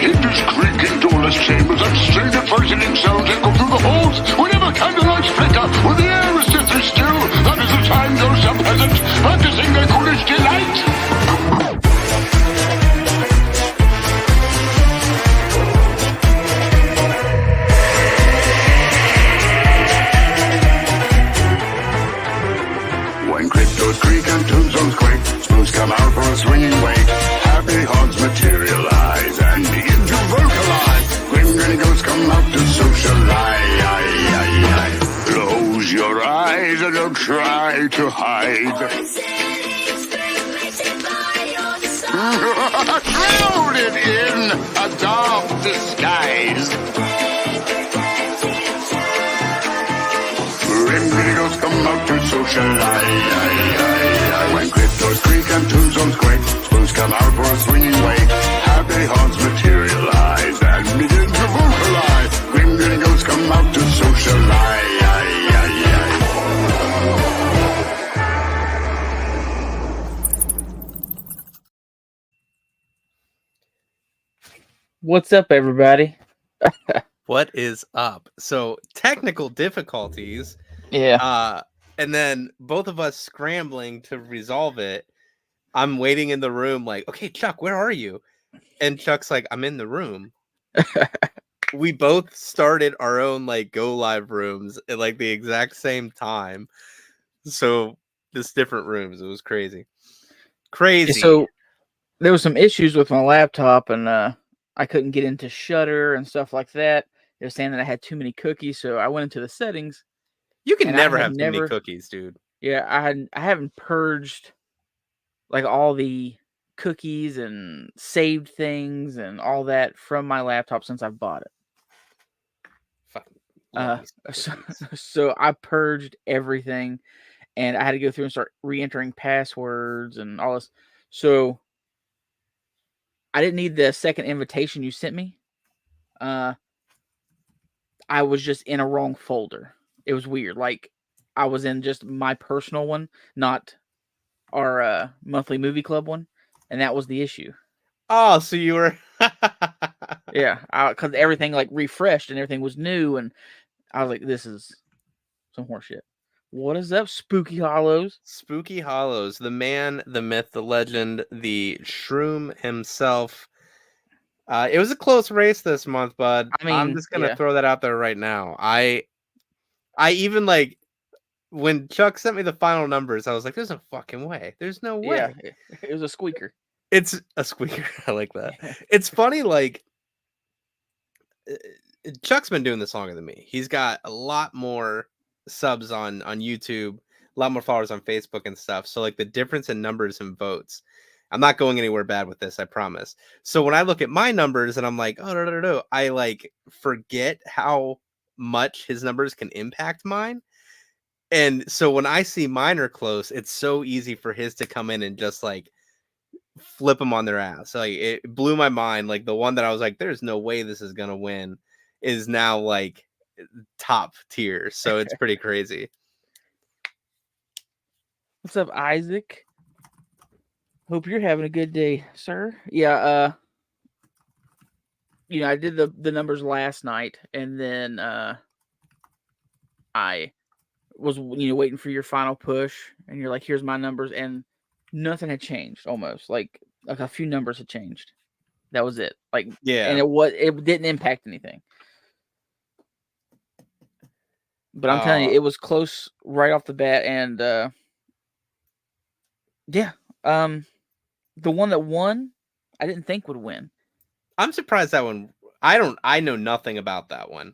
hinges creak in doorless chambers, and strained poisoning sounds echo through the halls. Whenever candlelights flicker, when the air is deathly still, that is the time those are peasants practicing their coolest delight. When cryptos creak and tombstones quake, spoons come out for a swinging wake. Happy hearts materialize and begin to vocalize. Grim grinning ghosts come out to socialize. Close your eyes and don't try to hide. Shrouded in a dark disguise. Grim grinning ghosts come out to socialize. When cryptos creak and tombstones quake, spoons come out for a swinging wake. Happy hearts materialize and begin to vocalize. Grim grinning ghosts come out to socialize. What's up, everybody? What is up? So technical difficulties, Yeah. and then both of us scrambling to resolve it. I'm waiting in the room, like, okay, Chuck, where are you? And Chuck's like, I'm in the room. We both started our own like go live rooms at like the exact same time. So just different rooms. It was crazy. Crazy. So there was some issues with my laptop, and I couldn't get into Shutter and stuff like that. They were saying that I had too many cookies, so I went into the settings. You can and never I had have too many cookies, dude. Yeah, I haven't purged like all the cookies and saved things and all that from my laptop since I've bought it. Fucking love me some cookies. So I purged everything, and I had to go through and start re-entering passwords and all this. So I didn't need the second invitation you sent me. I was just in a wrong folder. It was weird. Like I was in just my personal one, not our monthly movie club one, and that was the issue. Oh, so you were Yeah, because everything like refreshed and everything was new, and I was like, "This is some horseshit." What is up, Spooky Hollows? Spooky Hollows, the man, the myth, the legend, the shroom himself. It was a close race this month, bud. I mean, I'm just gonna yeah. throw that out there right now. I even like when Chuck sent me the final numbers, I was like, "There's no fucking way. There's no way." Yeah, it was a squeaker. It's a squeaker. I like that. It's funny, like Chuck's been doing this longer than me. He's got a lot more subs on YouTube, a lot more followers on Facebook and stuff. So like the difference in numbers and votes. I'm not going anywhere bad with this, I promise. So when I look at my numbers and I'm like, oh no, I like forget how much his numbers can impact mine. And so when I see mine are close, it's so easy for his to come in and just like flip them on their ass. Like it blew my mind. Like the one that I was like, there's no way this is gonna win is now like top tier. So it's pretty crazy. What's up, Isaac? Hope you're having a good day, sir. Yeah, I did the numbers last night, and then I was waiting for your final push, and you're like, "Here's my numbers," and nothing had changed. Almost like a few numbers had changed. That was it. Like, Yeah, and it didn't impact anything. But I'm telling you, it was close right off the bat, and yeah, the one that won, I didn't think would win. I'm surprised that one. I know nothing about that one.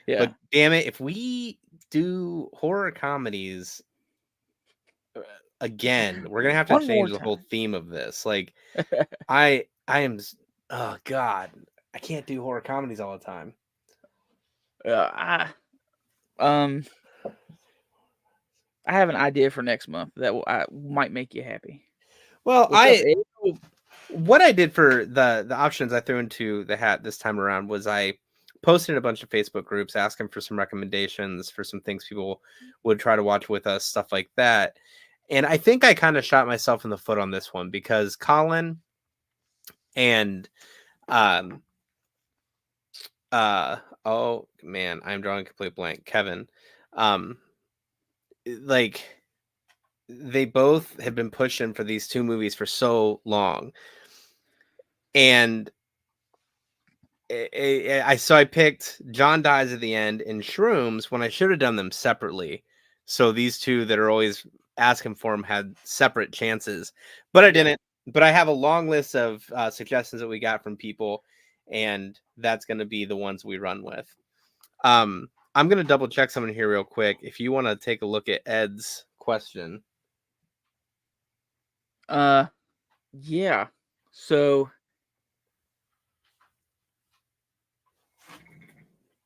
Yeah. But damn it, if we do horror comedies again, we're gonna have to One change more the whole time. theme of this. Like, I am. Oh God, I can't do horror comedies all the time. I have an idea for next month that might make you happy. Well, What's up, Abe? what I did for the options I threw into the hat this time around was I posted in a bunch of Facebook groups asking for some recommendations for some things people would try to watch with us, stuff like that. And I think I kind of shot myself in the foot on this one because Colin and Oh man, I'm drawing a complete blank. Kevin, um, like they both have been pushing for these two movies for so long, and I picked John Dies at the End and Shrooms when I should have done them separately. So these two that are always asking for them had separate chances, but I didn't. But I have a long list of suggestions that we got from people, and that's going to be the ones we run with. I'm going to double check something here real quick. If you want to take a look at Ed's question. Yeah. So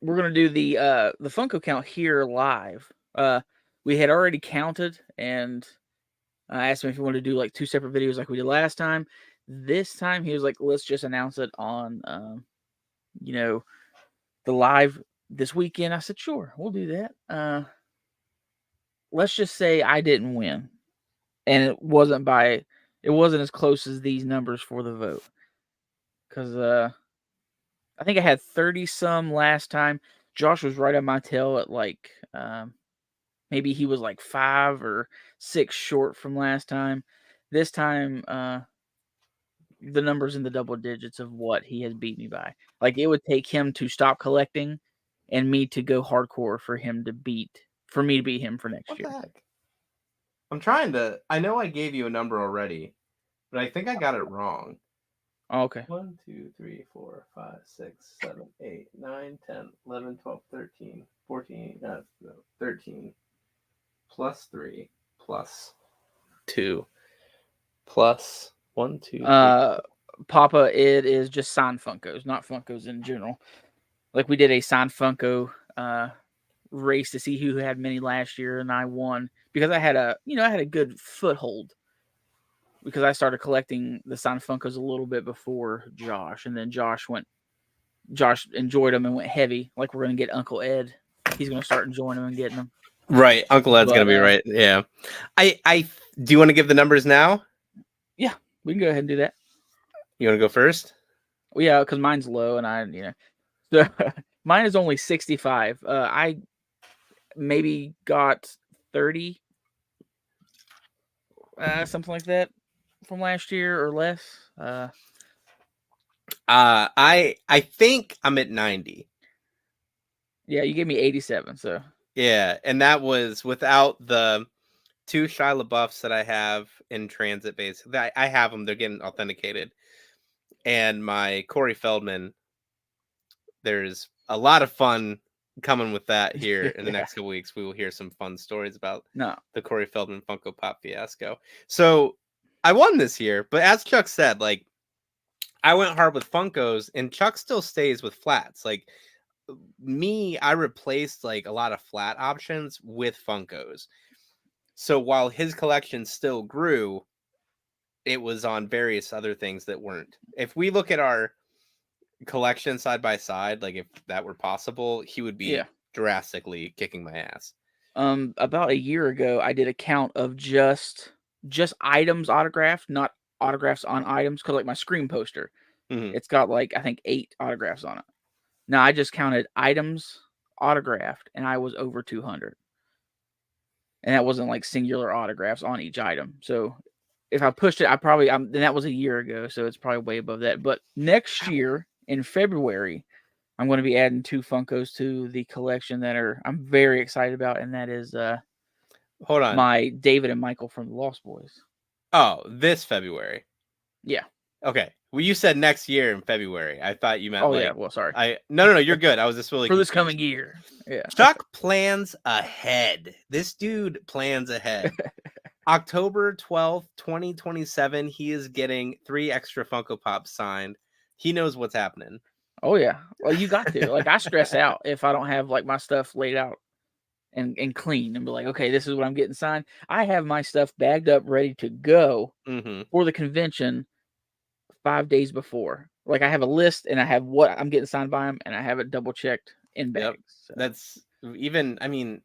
we're gonna do the Funko count here live. We had already counted, and I asked him if he wanted to do like 2 separate videos like we did last time. This time he was like, let's just announce it on you know, the live this weekend. I said, sure, we'll do that. Let's just say I didn't win, and it wasn't as close as these numbers for the vote, because I think I had 30 some last time. Josh was right on my tail at like maybe he was like 5 or 6 short from last time. This time the numbers in the double digits of what he has beat me by. Like, it would take him to stop collecting and me to go hardcore for me to beat him for next What year. the heck? I'm trying to. I know I gave you a number already, but I think I got it wrong. Oh, okay. 1, 2, 3, 4, 5, 6, 7, 8, 9, 10, 11, 12, 13, 14, 13, plus 3, plus 2, plus 1, 2, 3. Papa, it is just signed Funkos, not Funkos in general. Like, we did a signed Funko race to see who had many last year, and I won because I had a good foothold, because I started collecting the signed Funkos a little bit before Josh, and then Josh enjoyed them and went heavy. Like, we're gonna get Uncle Ed. He's gonna start enjoying them and getting them. Right, Uncle Ed's gonna be right. Yeah, I do you want to give the numbers now? Yeah, we can go ahead and do that. You want to go first? Well, yeah, because mine's low, and so mine is only 65. I maybe got 30, something like that from last year or less. I think I'm at 90. Yeah, you gave me 87, so Yeah, and that was without the 2 Shia LaBeoufs that I have in transit. Basically, I have them; they're getting authenticated, and my Corey Feldman. There's a lot of fun coming with that here in the next couple weeks. We will hear some fun stories about the Corey Feldman Funko Pop fiasco. So I won this year, but as Chuck said, like, I went hard with Funkos, and Chuck still stays with flats. Like me, I replaced like a lot of flat options with Funkos. So while his collection still grew, it was on various other things that weren't. If we look at our collection side by side, like if that were possible, he would be drastically kicking my ass. About a year ago, I did a count of just items autographed, not autographs on items, because like my Scream poster, it's got like I think 8 autographs on it. Now I just counted items autographed, and I was over 200, and that wasn't like singular autographs on each item. So if I pushed it, then that was a year ago, so it's probably way above that. But next year in February, I'm going to be adding 2 Funkos to the collection that I'm very excited about, and that is hold on, my David and Michael from the Lost Boys. Oh, this February. Yeah. Okay. Well, you said next year in February. I thought you meant. Oh, yeah. Well, sorry. No. You're good. I was just really for this coming year. Yeah. Chuck plans ahead. This dude plans ahead. October 12th, 2027. He is getting 3 extra Funko Pops signed. He knows what's happening. Oh yeah. Well, you got to. Like, I stress out if I don't have like my stuff laid out and clean and be like, okay, this is what I'm getting signed. I have my stuff bagged up, ready to go for the convention 5 days before. Like, I have a list and I have what I'm getting signed by him, and I have it double checked in bags. Yep. So. That's even. I mean,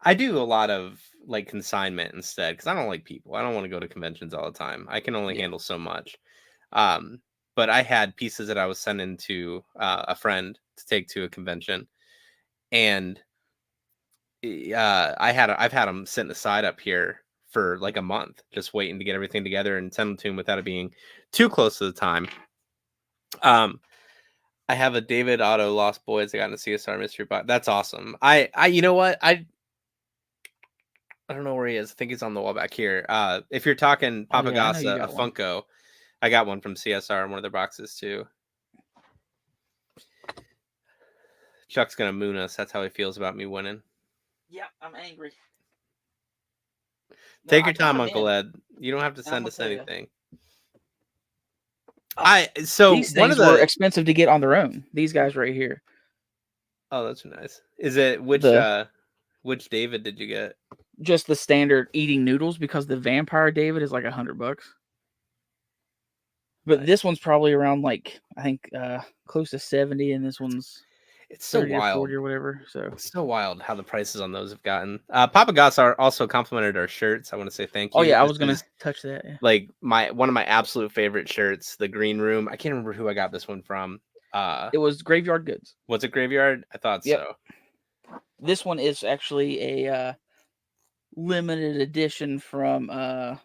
I do a lot of like consignment instead because I don't like people. I don't want to go to conventions all the time. I can only handle so much. But I had pieces that I was sending to a friend to take to a convention, and I've had them sitting aside up here for like a month, just waiting to get everything together and send them to him without it being too close to the time. I have a David Otto Lost Boys I got in a CSR mystery box. That's awesome. You know what? I don't know where he is. I think he's on the wall back here. If you're talking Oh, yeah, I know you Papagasa, a got one. Funko, I got one from CSR in one of their boxes too. Chuck's gonna moon us. That's how he feels about me winning. Yeah, I'm angry. Take your time, Uncle Ed. You don't have to send us anything. These things were expensive to get on their own. These guys right here. Oh, that's nice. Is it which David did you get? Just the standard eating noodles, because the vampire David is like $100. But Nice. this one's probably around like, I think close to 70, and this one's it's so 30 wild or 40 or whatever. So it's so wild how the prices on those have gotten. Papagasa are also complimented our shirts. I want to say thank you. oh yeah, I This was gonna is, touch that. Yeah. like one of my absolute favorite shirts, the Green Room. I can't remember who I got this one from. It was Graveyard Goods. Was it Graveyard? I thought Yep. so. This one is actually a limited edition from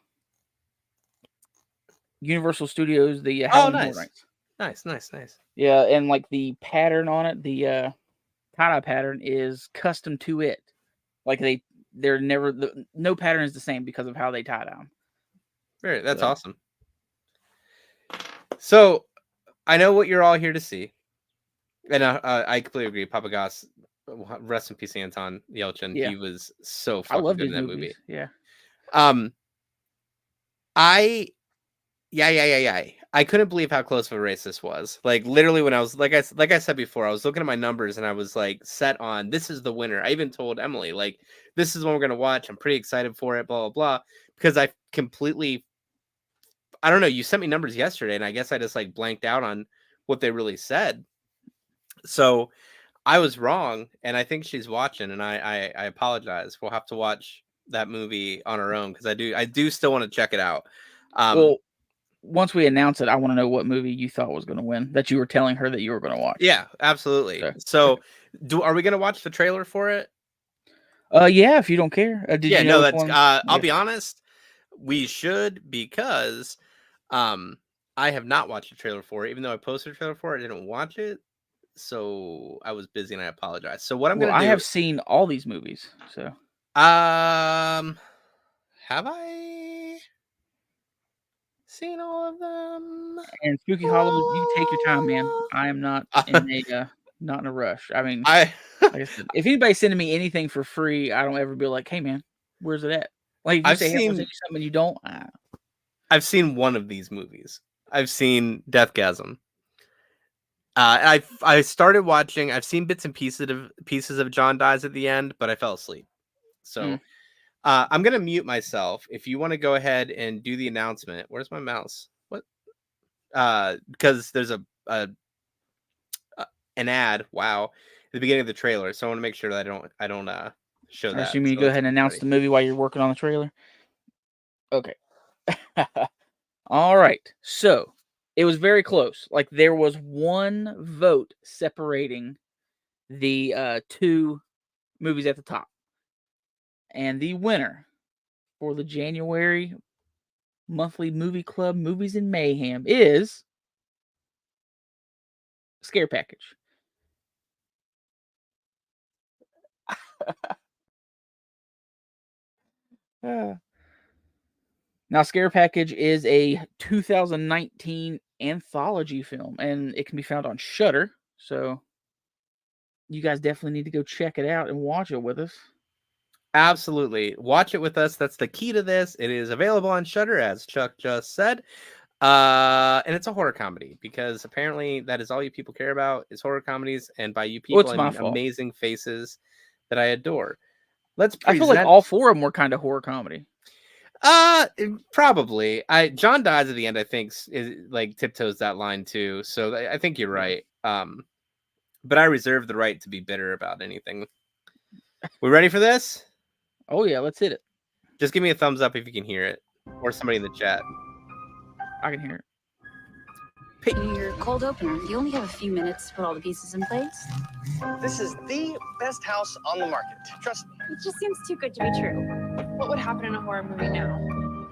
Universal Studios. The Halloween Horror Nights. Nice. Yeah, and like the pattern on it, the tie-dye pattern is custom to it. Like they're never no pattern is the same because of how they tie down. That's So. awesome. So I know what you're all here to see, and I completely agree. Papagasa, rest in peace, Anton Yelchin. Yeah. He was so I fucking love good these in that movies. movie. Yeah. I couldn't believe how close of a race this was. Like literally, when I was like I said before, I was looking at my numbers and I was like set on this is the winner. I even told Emily like this is what we're gonna watch. I'm pretty excited for it. Blah blah blah. Because I completely, I don't know. You sent me numbers yesterday, and I guess I just like blanked out on what they really said. So I was wrong, and I think she's watching, and I apologize. We'll have to watch that movie on our own because I do still want to check it out. Well, once we announce it, I want to know what movie you thought was going to win that you were telling her that you were going to watch. Yeah, absolutely. Okay. So, are we going to watch the trailer for it? Yeah, if you don't care. Did you know that's. I'll be honest. We should, because I have not watched the trailer for it, even though I posted a trailer for it. I didn't watch it, so I was busy, and I apologize. So what I'm going to do? I have seen all these movies. So have I seen all of them? And Spooky Hollow, you take your time, man. I am not in a rush. I mean, like I said, if anybody's sending me anything for free, I don't ever be like, "Hey, man, where's it at?" Like if you say, "Hey, I'll send you something," you don't. I've seen one of these movies. I've seen Deathgasm. I started watching. I've seen bits and pieces of John Dies at the End, but I fell asleep. So I'm gonna mute myself. If you want to go ahead and do the announcement, where's my mouse? What? Because there's an ad. Wow, at the beginning of the trailer. So I want to make sure that I don't show that. I assume you go ahead and announce the movie while you're working on the trailer. Okay. All right. So it was very close. Like there was one vote separating the two movies at the top. And the winner for the January monthly movie club Movies in Mayhem is Scare Package. Now, Scare Package is a 2019 anthology film, and it can be found on Shudder. So you guys definitely need to go check it out and watch it with us. Absolutely. Watch it with us. That's the key to this. It is available on Shudder, as Chuck just said. And it's a horror comedy, because apparently that is all you people care about is horror comedies. And by you people, I mean amazing faces that I adore. I feel like all four of them were kind of horror comedy. Probably. John Dies at the End, I think, is like tiptoes that line too. So I think you're right. But I reserve the right to be bitter about anything. We ready for this? Oh yeah, let's hit it. Just give me a thumbs up if you can hear it, or somebody in the chat. I can hear it. Your cold opener. You only have a few minutes to put all the pieces in place. This is the best house on the market. Trust me. It just seems too good to be true. What would happen in a horror movie now?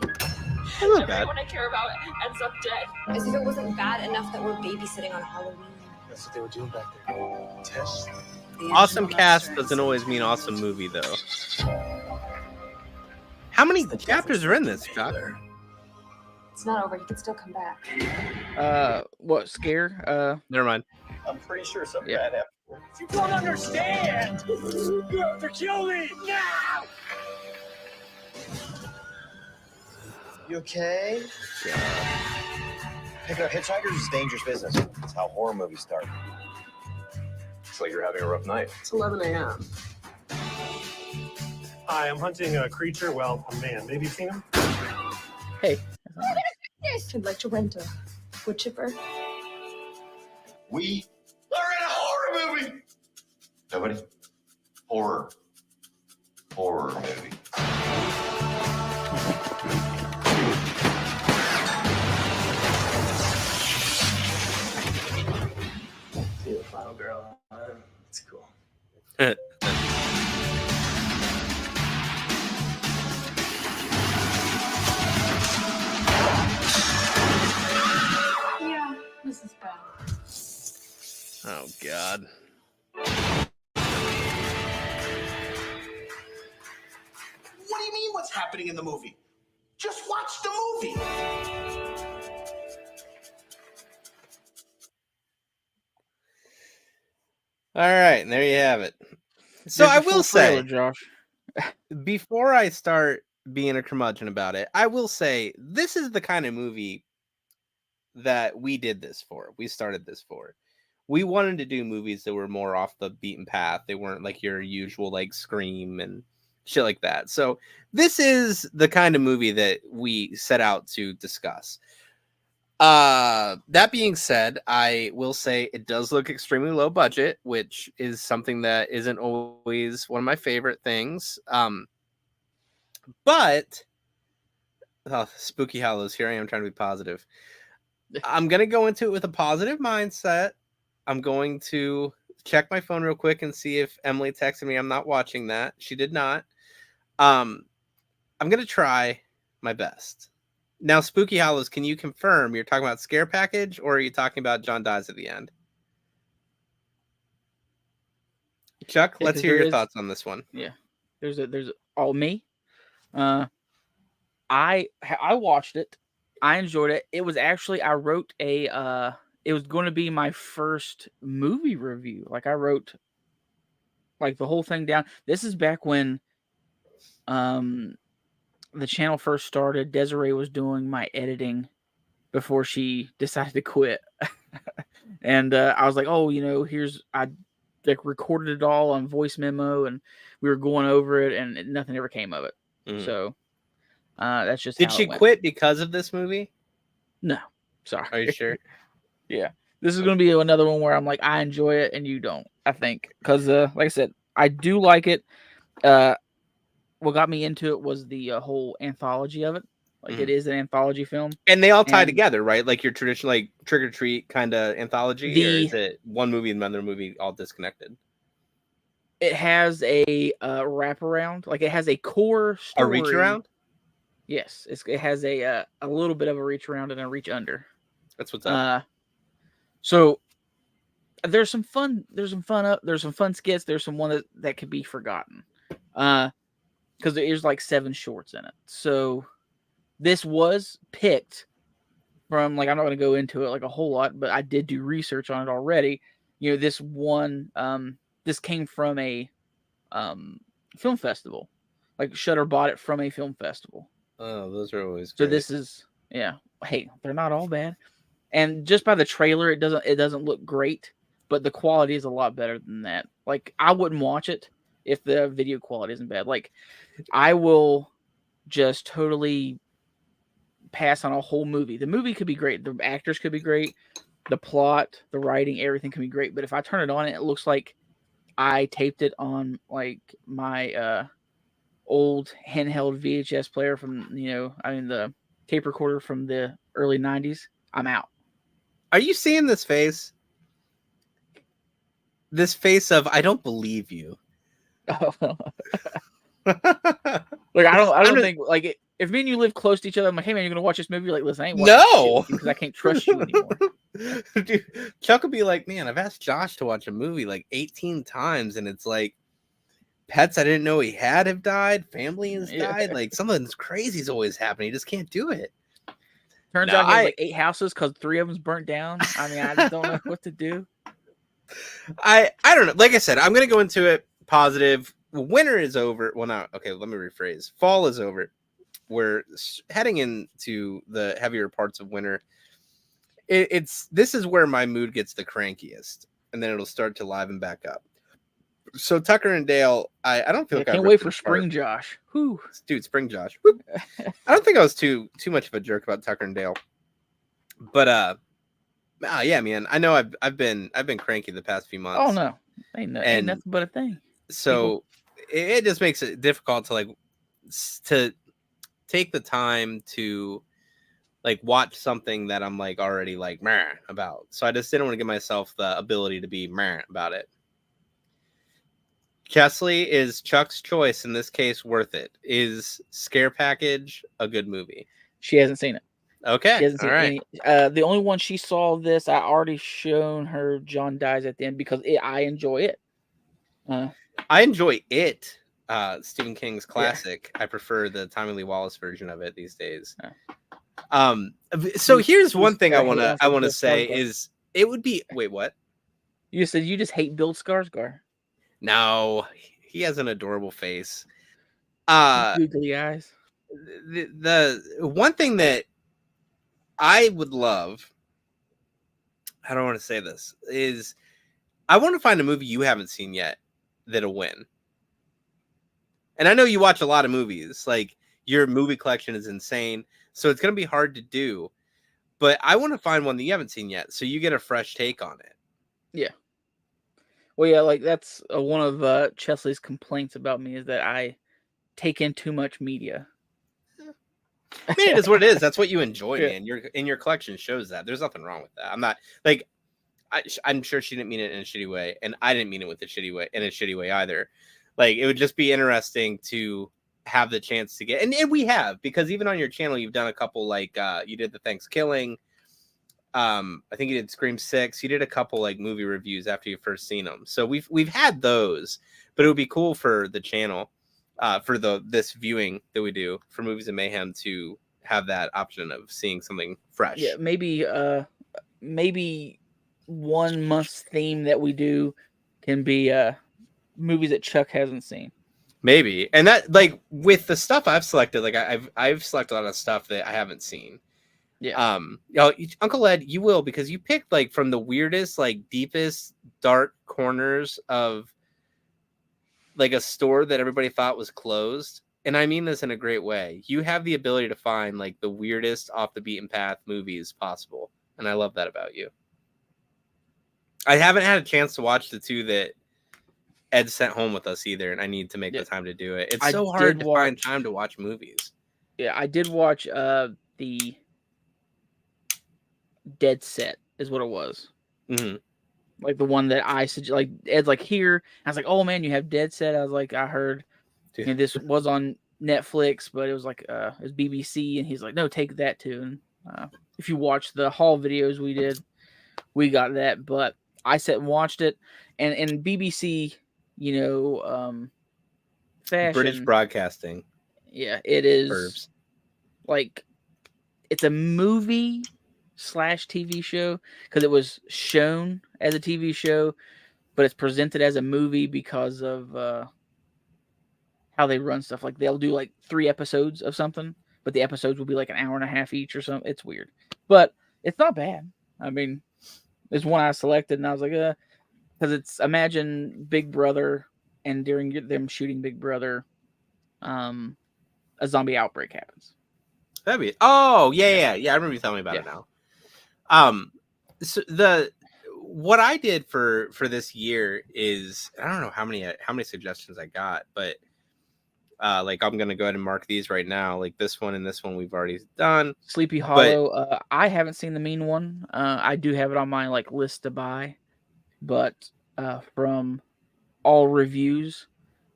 That's not bad. Everyone I care about ends up dead. As if it wasn't bad enough that we're babysitting on Halloween. That's what they were doing back there. Test. Awesome cast doesn't always mean awesome movie, though. How many chapters are in this, Chuck? It's not over. He can still come back. What scare? Never mind. I'm pretty sure something Yeah. bad happened. You don't understand! You have to kill me now! You okay? Picking up hitchhikers is dangerous business. It's how horror movies start. It's like you're having a rough night. It's 11 a.m. Hi, I'm hunting a creature, well, a man. Maybe you've seen him? Hey. I'd like to rent a wood chipper. We are in a horror movie. Nobody? Horror movie. See the final girl. It's cool. Yeah, this is bad. Oh, God. What do you mean what's happening in the movie? Just watch the movie! All right, and there you have it. So There's I the full will say, trailer, Josh. before I start being a curmudgeon about it, I will say this is the kind of movie that we did this for. We started this for. We wanted to do movies that were more off the beaten path. They weren't like your usual like Scream and shit like that. So this is the kind of movie that we set out to discuss. That being said, I will say it does look extremely low budget, which is something that isn't always one of my favorite things. But Spooky Hollows, here I am trying to be positive. I'm going to go into it with a positive mindset. I'm going to check my phone real quick and see if Emily texted me. I'm not watching that. She did not. I'm going to try my best. Now, Spooky Hollows, can you confirm you're talking about Scare Package or are you talking about John dies at the end? Chuck, Yeah, let's 'cause hear there your is- thoughts on this one. There's all me. I watched it. I enjoyed it. It was actually I wrote a it was going to be my first movie review. Like I wrote like the whole thing down. This is back when the channel first started. Desiree was doing my editing before she decided to quit. And I was like, "Oh, I like recorded it all on voice memo and we were going over it and nothing ever came of it." Mhm. So that's just Did how she it went. quit because of this movie? No, sorry. Are you sure? Yeah, this is going to be another one where I'm like, I enjoy it and you don't. I think because, like I said, I do like it. What got me into it was the whole anthology of it. Like it is an anthology film. And they all tie And- together, right? Like your traditional, like Trick or Treat kind of anthology, or is it one movie and another movie all disconnected? It has a wraparound. Like it has a core story. A reach around? Yes, it has a little bit of a reach around and a reach under. That's what's up. So there's some fun skits. There's some one that could be forgotten. Because there's like 7 shorts in it. So this was picked from, like, I'm not going to go into it like a whole lot, but I did do research on it already. This one, this came from a film festival. Like Shudder bought it from a film festival. Oh, those are always So great. this is, hey, they're not all bad. And just by the trailer, it doesn't look great, but the quality is a lot better than that. Like I wouldn't watch it if the video quality isn't bad. Like I will just totally pass on a whole movie. The movie could be great. The actors could be great. The plot, the writing, everything can be great. But if I turn it on, it looks like I taped it on like my old handheld VHS player from, the tape recorder from the early 90s. I'm out. Are you seeing this face? This face of I don't believe you. Like I don't I'm just- think like if me and you live close to each other, I'm like, hey man, you're gonna watch this movie? You're like, listen, I ain't watching No, because I can't trust you anymore. Dude, Chuck would be like, man, I've asked Josh to watch a movie like 18 times, and it's like pets I didn't know he had have died, family has Yeah. died, like something crazy is always happening. He just can't do it. Turns No, out he has like 8 houses because 3 of them's burnt down. I mean, I just don't know what to do. I don't know. Like I said, I'm gonna go into it positive. Winter is over. Well, now, okay, let me rephrase. Fall is over. We're heading into the heavier parts of winter. This is where my mood gets the crankiest, and then it'll start to liven back up. So Tucker and Dale, I don't feel I like I can't ripped wait it for apart. spring, Josh. Whew. Dude, spring Josh. Whoop. I don't think I was too much of a jerk about Tucker and Dale, but yeah, man. I know I've been cranky the past few months. Oh no, ain't nothing but a thing. So it just makes it difficult to like to take the time to like watch something that I'm like already like meh about. So I just didn't want to give myself the ability to be meh about it. Chesley, is Chuck's choice in this case worth it? Is Scare Package a good movie? She hasn't seen it. Okay, She hasn't all seen right. any. The only one she saw this, I already shown her John Dies at the end because I enjoy it. I enjoy it. Stephen King's classic. I prefer the Tommy Lee Wallace version of it these days. So here's one thing I want to say is it would be wait, what? You said you just hate Bill Skarsgård. No, he has an adorable face. Googly eyes. The one thing that I would love, I don't want to say this, is I want to find a movie you haven't seen yet that'll win. And I know you watch a lot of movies. Like your movie collection is insane, so it's going to be hard to do. But I want to find one that you haven't seen yet, so you get a fresh take on it. Yeah. Well, yeah, like that's one of Chesley's complaints about me is that I take in too much media. I mean, it is what it is. That's what you enjoy, Yeah. man. Your collection shows that. There's nothing wrong with that. I'm not like I'm sure she didn't mean it in a shitty way, and I didn't mean it with a shitty way either. Like it would just be interesting to have the chance to get, and we have, because even on your channel you've done a couple, like you did the Thanksgiving. I think you did Scream 6. You did a couple like movie reviews after you first seen them. So we've had those, but it would be cool for the channel, for this viewing that we do for Movies and Mayhem to have that option of seeing something fresh. Yeah, maybe 1 month's theme that we do can be movies that Chuck hasn't seen. Maybe. And that, like, with the stuff I've selected, like I've selected a lot of stuff that I haven't seen. Yeah. Uncle Ed, you will, because you picked like from the weirdest, like deepest dark corners of like a store that everybody thought was closed. And I mean this in a great way. You have the ability to find like the weirdest off the beaten path movies possible. And I love that about you. I haven't had a chance to watch the 2 that Ed sent home with us either, and I need to make the time to do it. It's so hard to find time to watch movies. Yeah, I did watch the Dead Set is what it was. Mm-hmm. Like the one that I suggest, like Ed's like here. I was like, oh man, you have Dead Set. I was like, I heard this was on Netflix, but it was like it was BBC, and he's like, no, take that too. And if you watch the haul videos we did, we got that. But I sat and watched it, and in BBC, fashion, British Broadcasting. Yeah, it is. Verbs. Like it's a movie / TV show because it was shown as a TV show, but it's presented as a movie because of how they run stuff. Like they'll do like 3 episodes of something, but the episodes will be like an hour and a half each or something. It's weird, but it's not bad. I mean, there's one I selected, and I was like, because it's imagine Big Brother, and during them shooting Big Brother, a zombie outbreak happens. That'd be I remember you telling me about it now. So what I did for this year is, I don't know how many suggestions I got, but Like I'm gonna go ahead and mark these right now. Like this one and this one we've already done. Sleepy Hollow. I haven't seen the Mean One. I do have it on my like list to buy, but from all reviews,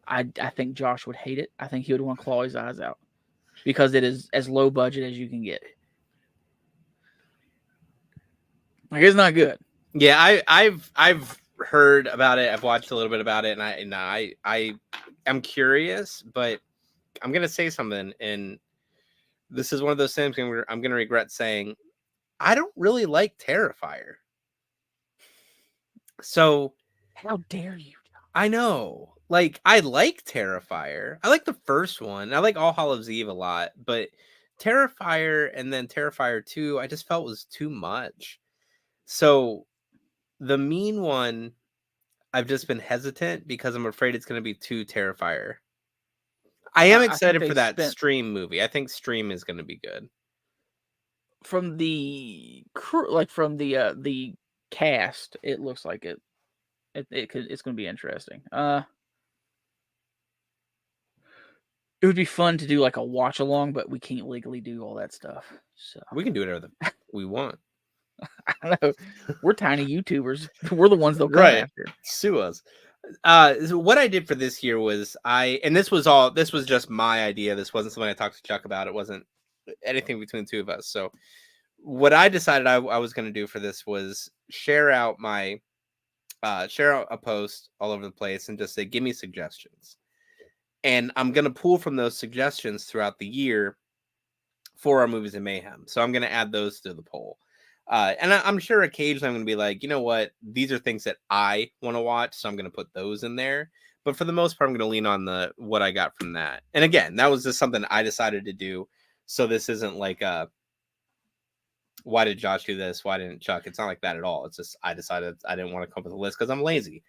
I think Josh would hate it. I think he would want to claw his eyes out because it is as low budget as you can get. Like it's not good. Yeah, I've heard about it. I've watched a little bit about it, and I am curious, but I'm gonna say something, and this is one of those things I'm gonna regret saying. I don't really like Terrifier. So How dare you? I know, like I like Terrifier. I like the first one. I like All Hallows Eve a lot, but Terrifier and then Terrifier 2, I just felt was too much. So the Mean One, I've just been hesitant because I'm afraid it's going to be too Terrifier. I am I think excited they for that spent- Stream movie. I think Stream is going to be good. From the crew, like from the cast, it looks like it's going to be interesting. It would be fun to do like a watch along, but we can't legally do all that stuff. So We can do whatever we want. I don't know. We're tiny YouTubers. We're the ones they'll come Right. after. Sue us. So what I did for this year was this was just my idea. This wasn't something I talked to Chuck about. It wasn't anything between the two of us. So what I decided I was going to do for this was share out a post all over the place and just say, give me suggestions. And I'm going to pull from those suggestions throughout the year for our movies in mayhem. So I'm going to add those to the poll. And I'm sure occasionally I'm going to be like, you know what? These are things that I want to watch. So I'm going to put those in there. But for the most part, I'm going to lean on what I got from that. And again, that was just something I decided to do. So this isn't like, why did Josh do this? Why didn't Chuck? It's not like that at all. It's just, I decided I didn't want to come up with a list because I'm lazy.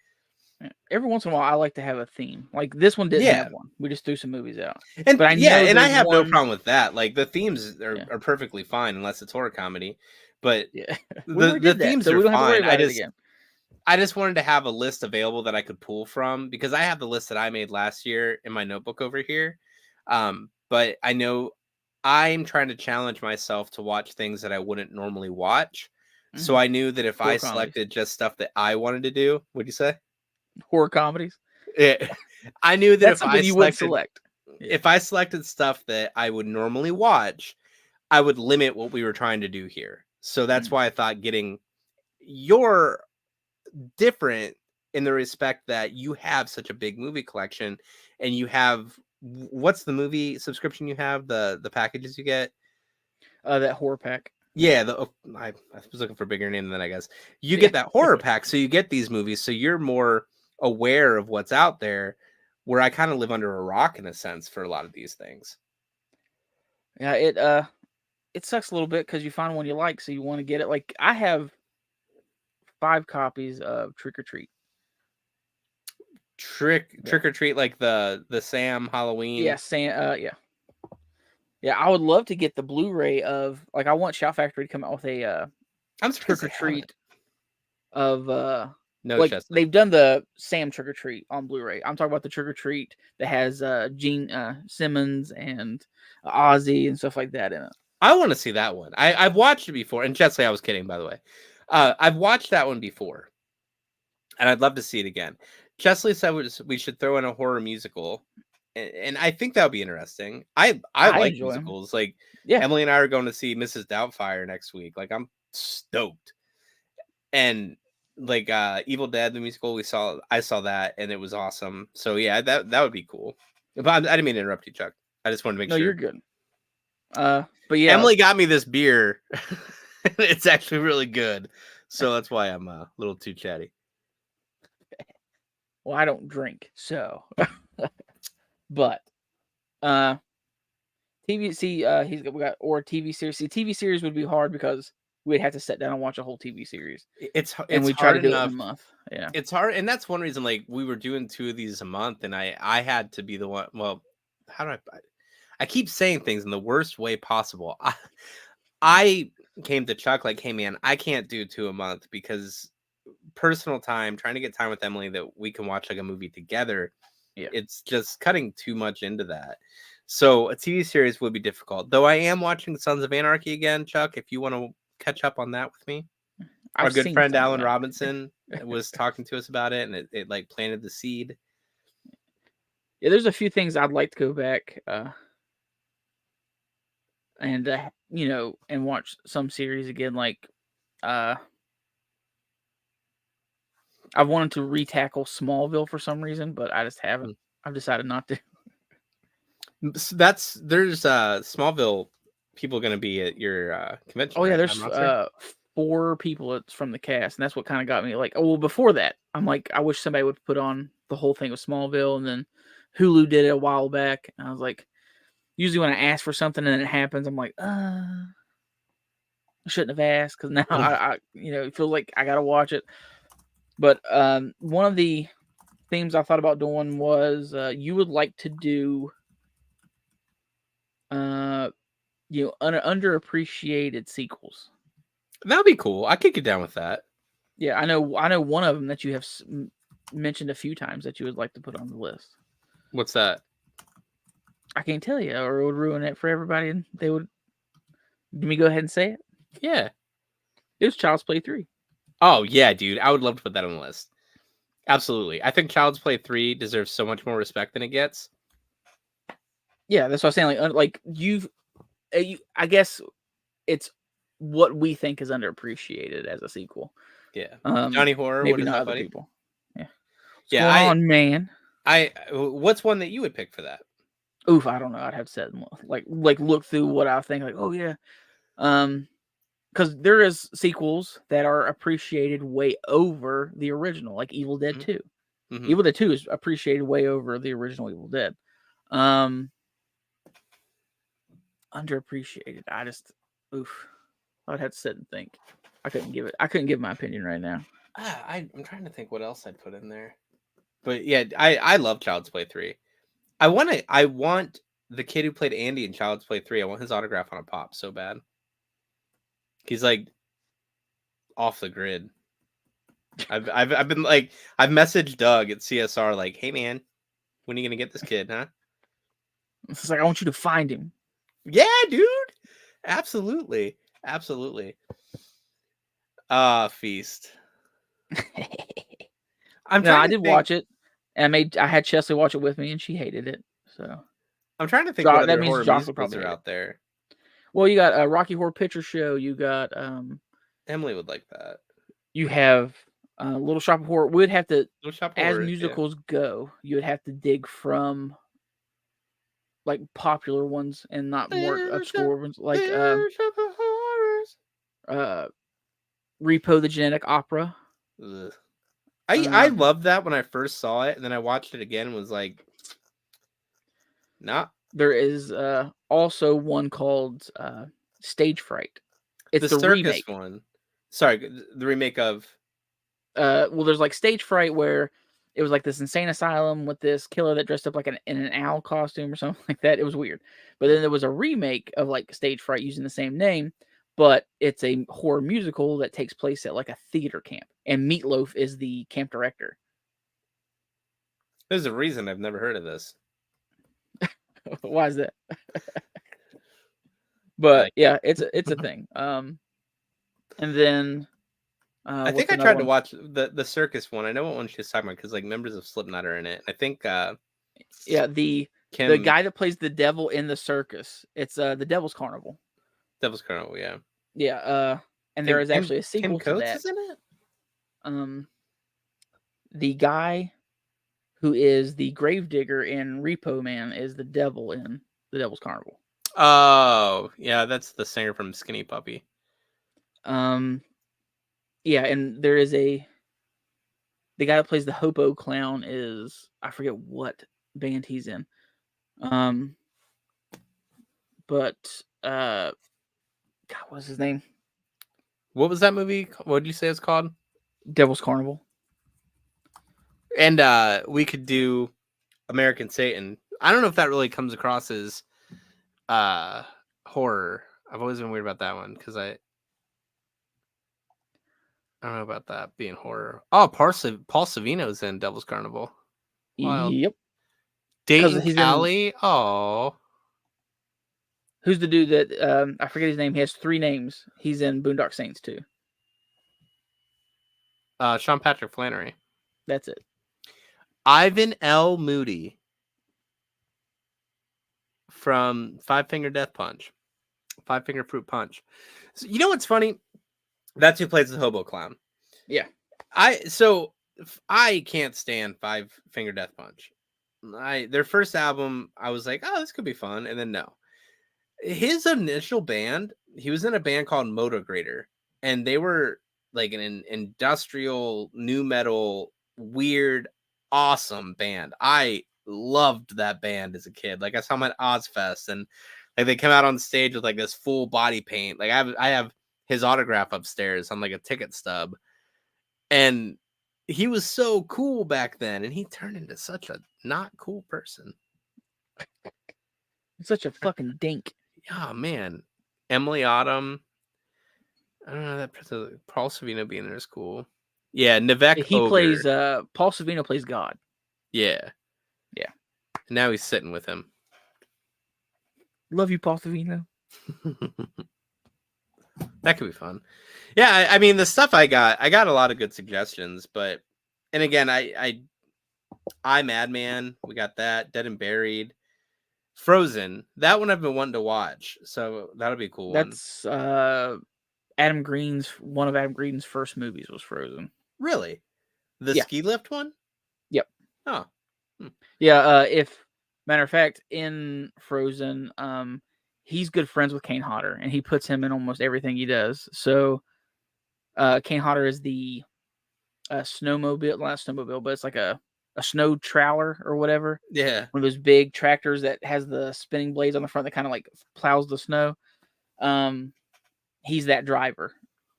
Every once in a while, I like to have a theme. Like this one didn't have one. We just threw some movies out. And But I know and I there's have no one- problem with that. Like the themes Yeah. are perfectly fine unless it's horror comedy. But Yeah, we the already did that, themes so are we don't have to worry fine. about it again. I just wanted to have a list available that I could pull from because I have the list that I made last year in my notebook over here. But I know I'm trying to challenge myself to watch things that I wouldn't normally watch. So I knew that if Horror I comedies. selected just stuff that I wanted to do, what'd you say? Horror comedies. Yeah. I knew that That's if I something you would selected, select. if I selected stuff that I would normally watch, I would limit what we were trying to do here. So that's why I thought getting your different in the respect that you have such a big movie collection and you have what's the movie subscription you have, the packages you get? That horror pack. Yeah, I was looking for a bigger name than I guess. You get that horror pack, so you get these movies, so you're more aware of what's out there, where I kind of live under a rock in a sense for a lot of these things. Yeah, it sucks a little bit because you find one you like, so you want to get it. Like I have 5 copies of Trick or Treat. Trick or Treat, like the Sam Halloween. Yeah, yeah. I would love to get the Blu-ray of like I want Shout Factory to come out with a I'm Trick surprised or they Treat of No, like Chester. they've done the Sam Trick or Treat on Blu-ray. I'm talking about the Trick or Treat that has Gene Simmons and Ozzy and stuff like that in it. I want to see that one. I've watched it before, and Chesley, I was kidding, by the way. I've watched that one before, and I'd love to see it again. Chesley said we should throw in a horror musical, and I think that would be interesting. I like enjoy 'em. musicals. Like Yeah. Emily and I are going to see Mrs. Doubtfire next week. Like I'm stoked. And like Evil Dead the musical, I saw that and it was awesome. So yeah, that would be cool. But I didn't mean to interrupt you, Chuck. I just wanted to make No, sure. you're good. But yeah, Emily got me this beer. It's actually really good. So that's why I'm a little too chatty. well, I don't drink, so but TV we got or TV series. See, TV series would be hard because we'd have to sit down and watch a whole TV series. It's And we try hard to do enough. it in a month. Yeah. It's hard, and that's one reason. Like we were doing 2 of these a month, and I had to be the one. Well, how do I keep saying things in the worst way possible. I came to Chuck like, hey man, I can't do 2 a month because personal time, trying to get time with Emily that we can watch like a movie together Yeah. It's just cutting too much into that. So a TV series would be difficult. Though I am watching Sons of Anarchy again, Chuck, if you want to catch up on that with me. Our I've good seen friend some of Alan that. Robinson was talking to us about it, and it like planted the seed. Yeah, there's a few things I'd like to go back and and watch some series again. Like I've wanted to retackle Smallville for some reason, but I just haven't. I've decided not to. So there's Smallville people going to be at your convention. Oh yeah, right? there's I'm not sure. 4 people that's from the cast, and that's what kind of got me. Like, oh well, before that, I'm like, I wish somebody would put on the whole thing of Smallville, and then Hulu did it a while back, and I was like, usually when I ask for something and it happens, I'm like, I shouldn't have asked because now I it feels like I gotta watch it. But one of the themes I thought about doing was you would like to do underappreciated sequels. That'd be cool. I could get down with that. Yeah, I know one of them that you have mentioned a few times that you would like to put on the list. What's that? I can't tell you, or it would ruin it for everybody, and they would. Let me go ahead and say it. Yeah. It was Child's Play 3. Oh yeah, dude. I would love to put that on the list. Absolutely. I think Child's Play 3 deserves so much more respect than it gets. Yeah, that's what I'm saying. Like I guess it's what we think is underappreciated as a sequel. Yeah. Um, Johnny Horror, maybe what is not that, other buddy? people. Yeah. Yeah, What's going on, man? What's one that you would pick for that? Oof, I don't know. I'd have to sit and like look through what I think. Like, oh yeah, because there is sequels that are appreciated way over the original, like Evil Dead 2. Mhm. Evil Dead 2 is appreciated way over the original Evil Dead. Underappreciated. I'd have to sit and think. I couldn't give my opinion right now. I'm trying to think what else I'd put in there. But yeah, I love Child's Play 3. I want the kid who played Andy in Child's Play 3. I want his autograph on a pop so bad. He's like off the grid. I've been like, I've messaged Doug at CSR like, hey man, when are you gonna get this kid, huh? It's like I want you to find him. Yeah, dude. Absolutely. Feast. I did watch it. And I had Chesley watch it with me, and she hated it. So I'm trying to think what that other means horror Josh will musicals probably are hate it. out there. Well, you got a Rocky Horror Picture Show. You got Emily would like that. you have Little Shop of Horror. We'd have to, Little Shop of as Horrors, musicals go, you would have to dig from like popular ones and not more obscure ones, like Little Shop of Horrors. Repo the Genetic Opera. Ugh. I loved that when I first saw it, and then I watched it again and was like, nah. There is also one called Stage Fright. It's the circus remake one. Sorry, the remake of. Well, there's like Stage Fright where it was like this insane asylum with this killer that dressed up like in an owl costume or something like that. It was weird. But then there was a remake of like Stage Fright using the same name, but it's a horror musical that takes place at like a theater camp, and Meatloaf is the camp director. There's a reason I've never heard of this. Why is that? But yeah, it's a thing. And then I think I tried to watch the circus one. I know what one she's talking about because like members of Slipknot are in it. I think the guy that plays the devil in the circus. It's the Devil's Carnival. Devil's Carnival, yeah. Yeah, and there is actually a sequel Tim to Coates that. is in it? The guy who is the gravedigger in Repo Man is the devil in the Devil's Carnival. Oh, yeah, that's the singer from Skinny Puppy. Yeah, and there is the guy that plays the Hobo Clown is, I forget what band he's in. But God, what's his name? What was that movie? What did you say it's called? Devil's Carnival. And we could do American Satan. I don't know if that really comes across as horror. I've always been weird about that one because I don't know about that being horror. Oh, Paul Savino's in Devil's Carnival. Wild. Yep. Dayton he's in- Alley. Oh, Who's the dude that I forget his name? He has 3 names. He's in Boondock Saints too. Sean Patrick Flannery. That's it. Ivan L. Moody from Five Finger Death Punch. Five Finger Fruit Punch. So, you know what's funny? That's who plays the hobo clown. Yeah. I can't stand Five Finger Death Punch. Their first album, I was like, oh, this could be fun, and then no. His initial band, he was in a band called Motograder, and they were like an industrial new metal, weird, awesome band. I loved that band as a kid. Like I saw them at Ozfest, and like they come out on stage with like this full body paint. Like I have his autograph upstairs on like a ticket stub, and he was so cool back then, and he turned into such a not cool person. Such a fucking dink. Oh man, Emily Autumn. I don't know that person. Paul Savino being there is cool. Yeah, Nivek. He Ogre. plays. Paul Savino plays God. Yeah. Yeah. And now he's sitting with him. Love you, Paul Savino. That could be fun. Yeah, I mean the stuff I got a lot of good suggestions, but and again, I Madman, we got that, Dead and Buried, Frozen. That one I've been wanting to watch, so that'll be a cool. That's one of Adam Green's first movies was Frozen. Really? The Yeah. ski lift one? Yep. Oh. Yeah, if matter of fact, in Frozen, he's good friends with Kane Hodder, and he puts him in almost everything he does. So, Kane Hodder is the snowmobile, not snowmobile, but it's like a snow trailer or whatever. Yeah. One of those big tractors that has the spinning blades on the front that kind of like plows the snow. He's that driver.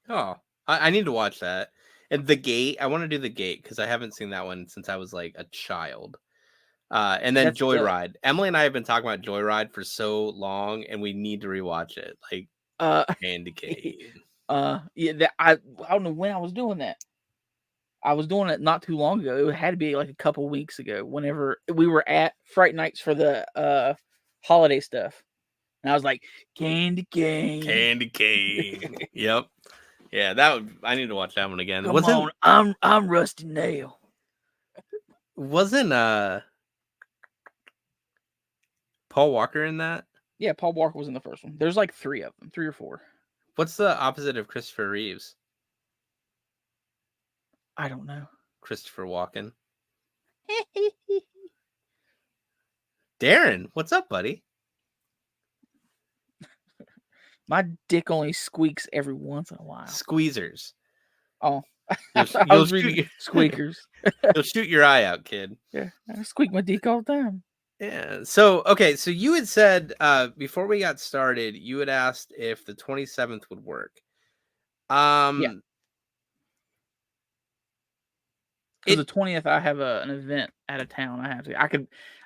Oh, I need to watch that. And The Gate, I want to do The Gate because I haven't seen that one since I was like a child. And then That's the- Joyride. Emily and I have been talking about Joyride for so long, and we need to rewatch it. Like Candy Cane. Yeah, I don't know when I was doing that. I was doing it not too long ago. It had to be like a couple weeks ago. Whenever we were at Fright Nights for the holiday stuff, and I was like, Candy Cane. Candy Cane. Yep. Yeah, I need to watch that one again. Come on, I'm Rusty Nail. Wasn't Paul Walker in that? Yeah, Paul Walker was in the first one. There's like 3 of them, 3 or 4. What's the opposite of Christopher Reeves? I don't know. Christopher Walken. Darren, what's up, buddy? My dick only squeaks every once in a while. Squeezers. Oh, You'll, I you'll was shoot reading your, squeakers. you'll shoot your eye out, kid. Yeah, I squeak my dick all the time. Yeah. So, okay. So you had said before we got started, you had asked if the 27th would work. Because the 20th, I have an event out of town.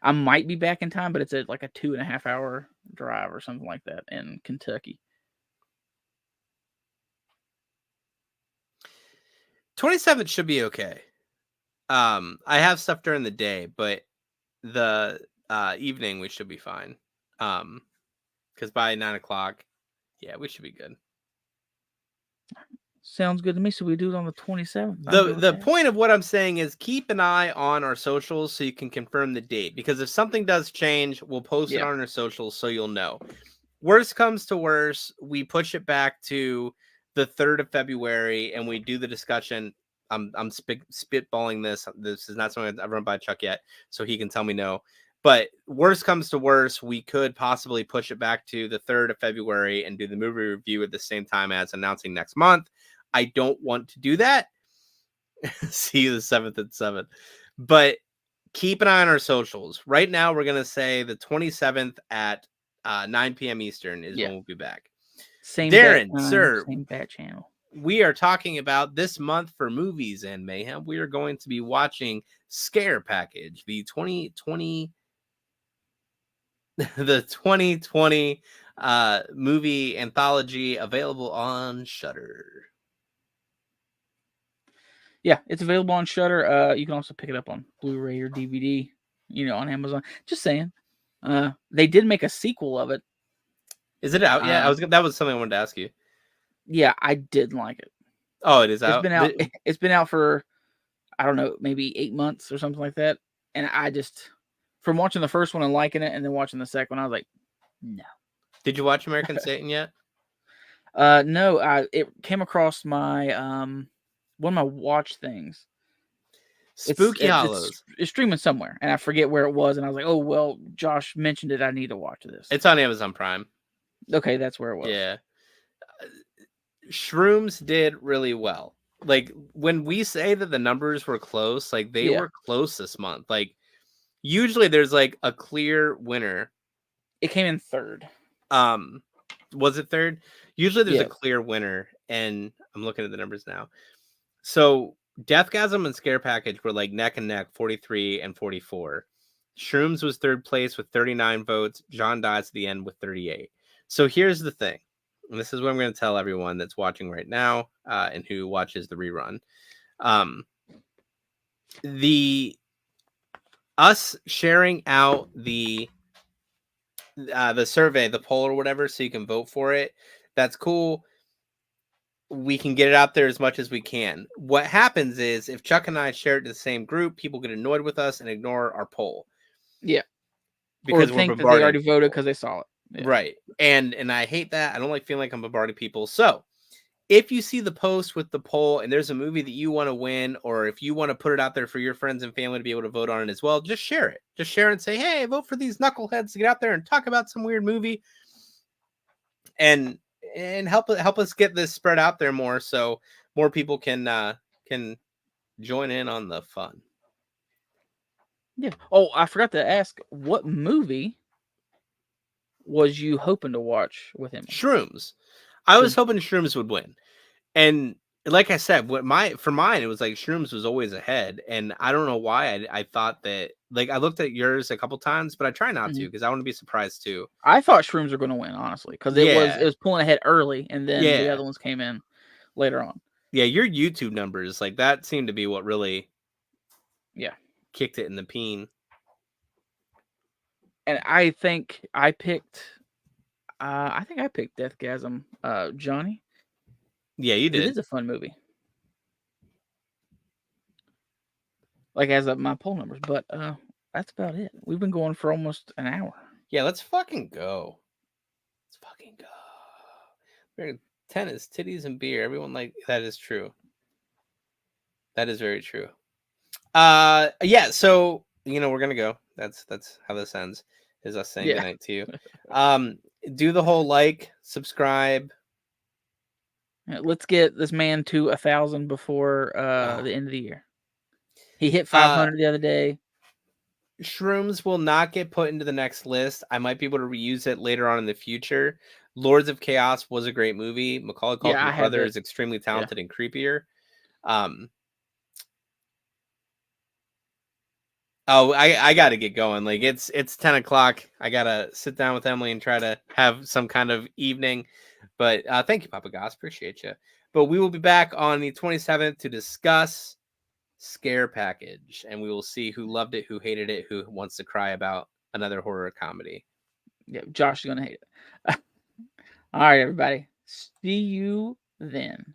I might be back in time, but it's like a 2.5 hour drive or something like that in Kentucky. 27th should be okay. I have stuff during the day, but the evening we should be fine. Because by 9 o'clock, yeah, we should be good. Sounds good to me. So we do it on the 27th. The point of what I'm saying is keep an eye on our socials so you can confirm the date. Because if something does change, we'll post it on our socials so you'll know. Worst comes to worst, we push it back to the 3rd of February and we do the discussion. I'm spitballing this. This is not something I've run by Chuck yet, so he can tell me no. But worst comes to worst, we could possibly push it back to the 3rd of February and do the movie review at the same time as announcing next month. I don't want to do that. See you the 7th at 7. But keep an eye on our socials. Right now, we're going to say the 27th at 9 p.m. Eastern is when we'll be back. Same Darren, bat, sir. Same bat channel. We are talking about this month for movies and mayhem. We are going to be watching Scare Package, the 2020 movie anthology available on Shudder. Yeah, it's available on Shudder. You can also pick it up on Blu-ray or DVD. on Amazon. Just saying. They did make a sequel of it. Is it out? Yeah, that was something I wanted to ask you. Yeah, I didn't like it. Oh, it is It's out. been out. It's been out for, I don't know, maybe 8 months or something like that. And I just, from watching the first one and liking it, and then watching the second one, I was like, no. Did you watch American Satan yet? No. It came across my one of my watch things. Spooky Hollows. It's streaming somewhere, and I forget where it was. And I was like, oh well, Josh mentioned it. I need to watch this. It's on Amazon Prime. Okay, that's where it was. Yeah. Shrooms did really well. Like when we say that the numbers were close, like they were close this month. Like usually there's like a clear winner. It came in third. Was it third? Usually there's a clear winner, and I'm looking at the numbers now. So Deathgasm and Scare Package were like neck and neck, 43 and 44. Shrooms was third place with 39 votes. John Dies at the end with 38. So here's the thing. And this is what I'm going to tell everyone that's watching right now and who watches the rerun. Us sharing out the survey, the poll or whatever, so you can vote for it. That's cool. We can get it out there as much as we can. What happens is if Chuck and I share it to the same group, people get annoyed with us and ignore our poll. Yeah. Because or we're think that they bombarding. already voted because they saw it. Yeah. Right. And I hate that. I don't like feeling like I'm bombarding people. So if you see the post with the poll and there's a movie that you want to win, or if you want to put it out there for your friends and family to be able to vote on it as well, just share it. Just share it and say, hey, vote for these knuckleheads to get out there and talk about some weird movie. And help us get this spread out there more so more people can join in on the fun. Yeah. Oh, I forgot to ask, what movie was you hoping to watch with him? Shrooms. I was hoping Shrooms would win. And like I said, for mine, it was like Shrooms was always ahead. And I don't know why I thought that, like, I looked at yours a couple times, but I try not to because I want to be surprised too. I thought Shrooms were going to win, honestly, because it was pulling ahead early, and then the other ones came in later on. Yeah, your YouTube numbers, like that seemed to be what really kicked it in the peen. And I think I picked Deathgasm, Johnny. Yeah, you did. It is a fun movie. Like as of my poll numbers, but that's about it. We've been going for almost an hour. Yeah, let's fucking go. Tennis, titties, and beer. Everyone like that is true. That is very true. Yeah, so we're gonna go. That's how this ends. Is us saying goodnight to you. Do the whole like, subscribe. Let's get this man to 1,000 before the end of the year. He hit 500 the other day. Shrooms will not get put into the next list. I might be able to reuse it later on in the future. Lords of Chaos was a great movie. Macaulay Culkin's brother is extremely talented and creepier. I got to get going. Like it's 10 o'clock. I got to sit down with Emily and try to have some kind of evening. But thank you, Papa Goss. Appreciate you. But we will be back on the 27th to discuss Scare Package. And we will see who loved it, who hated it, who wants to cry about another horror comedy. Yeah, Josh is going to hate it. All right, everybody. See you then.